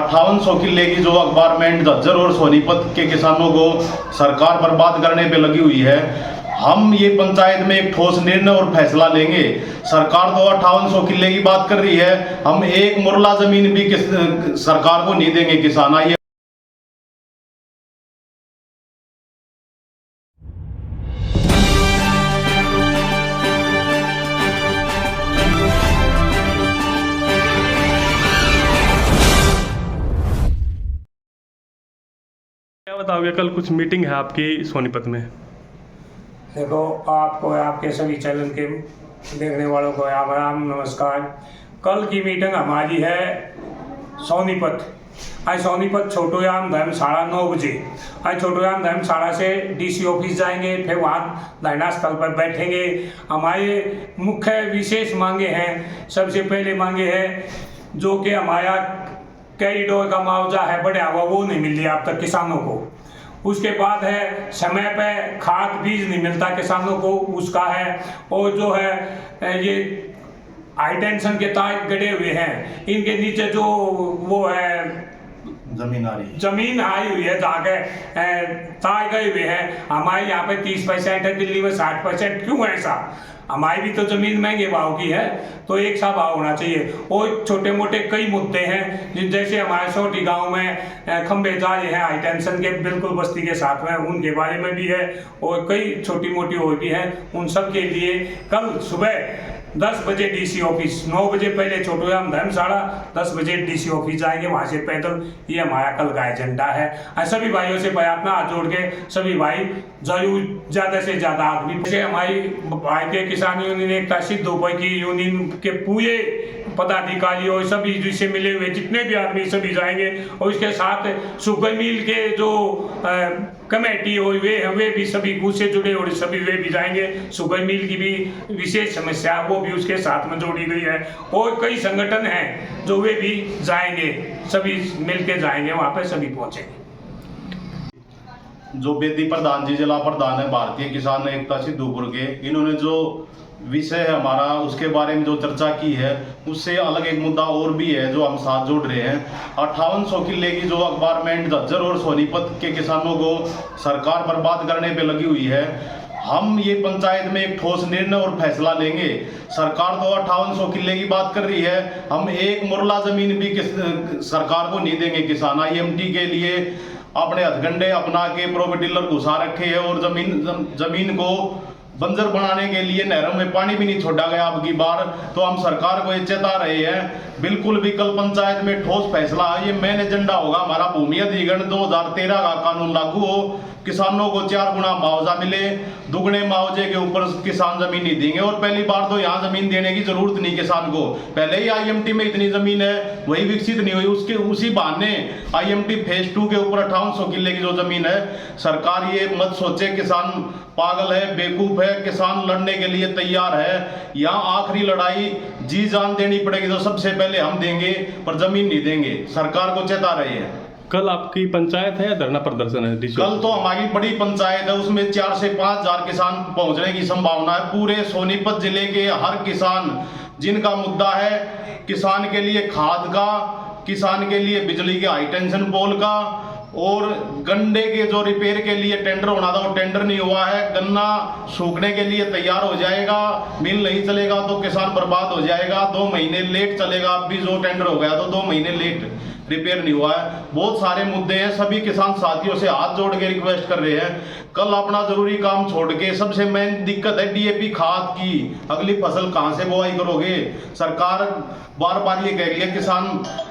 5800 किले की जो अखबारमेंट झज्जर और सोनीपत के किसानों को सरकार बर्बाद करने पे लगी हुई है, हम ये पंचायत में एक ठोस निर्णय और फैसला लेंगे। सरकार तो 5800 किले की बात कर रही है, हम एक मुरला जमीन भी सरकार को नहीं देंगे किसान। आइए क्या बताओगे, कल कुछ मीटिंग है आपकी सोनीपत में? देखो, आपको आपके सभी चैनल के देखने वालों को राम नमस्कार। कल की मीटिंग हमारी है सोनीपत। आज सोनीपत छोटोयाम धर्मशाला 9 बजे। आज छोटोयाम धर्मशाला से डीसी ऑफिस जाएंगे, फिर वहाँ धरना स्थल पर बैठेंगे। हमारे मुख्य विशेष मांगे हैं। सबसे पहले मांगे है जो कि हमारा कॉरिडोर का मुआवजा है बढ़िया हुआ, वो नहीं मिल रहा अब तक किसानों को। उसके बाद है समय पे खाद बीज नहीं मिलता किसानों को, उसका है। और जो है ये हाई टेंशन के तार गड़े हुए हैं, इनके नीचे जो वो है जमीन आई हुई है, जाके तार गए हुए हैं। हमारे यहाँ पे 30% है, दिल्ली में 60%। क्यों ऐसा? हमारी भी तो जमीन महंगे भाव की है, तो एक सा भाव होना चाहिए। और छोटे मोटे कई मुद्दे हैं, जैसे हमारे छोटी गांव में खंभे जा रहे हैं हाई टेंशन के, बिल्कुल बस्ती के साथ में, उनके बारे में भी है। और कई छोटी मोटी और भी हैं, उन सब के लिए कल सुबह 10 बजे डीसी ऑफिस, 9 बजे पहले छोटोयाम धर्मशाला, 10 बजे डीसी ऑफिस जाएंगे, वहाँ से पैदल। ये हमारा कल का एजेंडा है। सभी भाइयों से प्रार्थना हाथ जोड़ के सभी भाई जरूर ज़्यादा से ज़्यादा आदमी, जैसे हमारी भारतीय किसान यूनियन एकता सिद्ध दोपहर की यूनियन के पूरे पदाधिकारी और सभी जिससे मिले हुए जितने भी आदमी सभी जाएंगे। और इसके साथ शुगर मिल के जो कमेटी हो वे भी सभी से जुड़े और सभी वे भी जाएंगे। शुगर मिल की भी विशेष समस्या वो भी उसके साथ में जोड़ी गई है। और कई संगठन हैं जो वे भी जाएंगे, सभी मिलके जाएंगे, वहाँ पे सभी पहुँचेंगे। जो बेदी प्रधान जी जिला प्रधान है भारतीय किसान एकता सिद्धूपुर के, इन्होंने जो विषय है हमारा उसके बारे में जो चर्चा की है, उससे अलग एक मुद्दा और भी है जो हम साथ जोड़ रहे हैं। 5800 किले की जो अखबारमेंट झज्जर और सोनीपत के किसानों को सरकार बर्बाद करने पे लगी हुई है, हम ये पंचायत में एक ठोस निर्णय और फैसला लेंगे। सरकार तो 5800 किले की बात कर रही है, हम एक मुरला जमीन भी सरकार को नहीं देंगे किसान। IMT के लिए अपने हथकंडे अपना के प्रॉपर्टी डीलर घुसा रखे हैं और जमीन को बंजर बनाने के लिए नहरों में पानी भी नहीं छोड़ा गया अब की बार। तो हम सरकार को ये चेता रहे हैं, बिल्कुल भी कल पंचायत में ठोस फैसला है। ये मेन एजेंडा होगा हमारा, भूमि अधिग्रहण 2013 का कानून लागू हो, किसानों को 4 गुना मुआवजा मिले, दुगने मुआवजे के ऊपर किसान जमीन नहीं देंगे। और पहली बार तो यहाँ जमीन देने की जरूरत नहीं किसान को, पहले ही IMT में इतनी जमीन है वही विकसित नहीं हुई, उसके उसी बहाने IMT फेज 2 के ऊपर 5800 किले की जो जमीन है। सरकार ये मत सोचे किसान पागल है, बेवकूफ है, किसान लड़ने के लिए तैयार है। यहाँ आखिरी लड़ाई जी जान देनी पड़ेगी तो सबसे पहले हम देंगे, पर जमीन नहीं देंगे। सरकार को चेता रहे हैं। कल आपकी पंचायत है या धरना प्रदर्शन है? कल तो हमारी बड़ी पंचायत है, उसमें 4 से 5 हजार किसान पहुंचने की संभावना है। पूरे सोनीपत जिले के हर किसान जिनका मुद्दा है किसान के लिए खाद का, किसान के लिए बिजली के हाई टेंशन पोल का, और गन्ने के जो रिपेयर के लिए टेंडर होना था वो टेंडर नहीं हुआ है। गन्ना सूखने के लिए तैयार हो जाएगा, मिल नहीं चलेगा तो किसान बर्बाद हो जाएगा। 2 महीने लेट चलेगा, अब भी जो टेंडर हो गया तो 2 महीने लेट रिपेयर नहीं हुआ है। बहुत सारे मुद्दे हैं, सभी किसान साथियों से हाथ जोड़ के रिक्वेस्ट कर रहे हैं, कल अपना जरूरी काम छोड़ के। सबसे मेन दिक्कत है DAP खाद की, अगली फसल कहाँ से बुआई करोगे? सरकार बार बार ये कह रही है किसान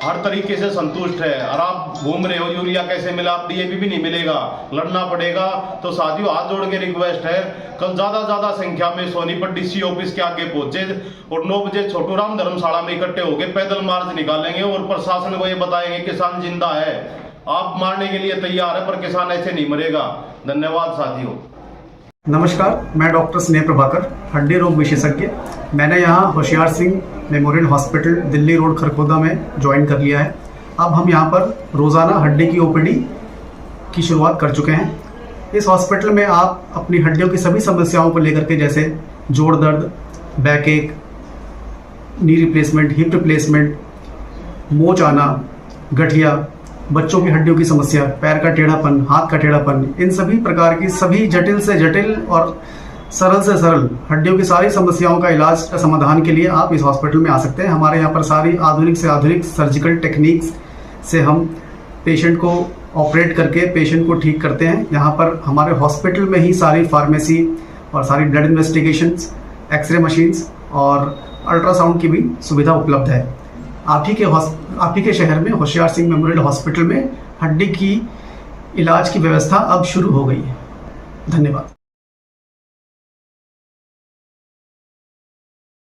हर तरीके से संतुष्ट है, और आप घूम रहे हो यूरिया कैसे मिला, आप DAP भी नहीं मिलेगा, लड़ना पड़ेगा। तो साथियों हाथ जोड़ के रिक्वेस्ट है, कल ज्यादा संख्या में सोनीपत DC ऑफिस के आगे पहुंचे और 9 बजे छोटूराम धर्मशाला में इकट्ठे होकर पैदल मार्च निकालेंगे और प्रशासन को ये बताएंगे किसान जिंदा है, आप मारने के लिए तैयार है पर किसान ऐसे नहीं मरेगा। धन्यवाद साथियों। नमस्कार, मैं डॉक्टर स्नेह प्रभाकर, हड्डी रोग विशेषज्ञ। मैंने यहाँ Hoshiyar Singh memorial hospital Delhi road Kharkhoda में ज्वाइन कर लिया है। अब हम यहाँ पर रोज़ाना हड्डी की OPD की शुरुआत कर चुके हैं। इस हॉस्पिटल में आप अपनी हड्डियों की सभी समस्याओं को लेकर के, जैसे जोड़ दर्द, बैक एक, नी रिप्लेसमेंट, हिप रिप्लेसमेंट, मोच आना, गठिया, बच्चों की हड्डियों की समस्या, पैर का टेढ़ापन, हाथ का टेढ़ापन, इन सभी प्रकार की सभी जटिल से जटिल और सरल से सरल हड्डियों की सारी समस्याओं का इलाज का समाधान के लिए आप इस हॉस्पिटल में आ सकते हैं। हमारे यहाँ पर सारी आधुनिक से आधुनिक सर्जिकल टेक्निक्स से हम पेशेंट को ऑपरेट करके पेशेंट को ठीक करते हैं। यहाँ पर हमारे हॉस्पिटल में ही सारी फार्मेसी और सारी ब्लड इन्वेस्टिगेशंस, एक्सरे मशीन्स और अल्ट्रासाउंड की भी सुविधा उपलब्ध है। आप ही के शहर में होशियार सिंह मेमोरियल हॉस्पिटल में हड्डी की इलाज की व्यवस्था अब शुरू हो गई है। धन्यवाद।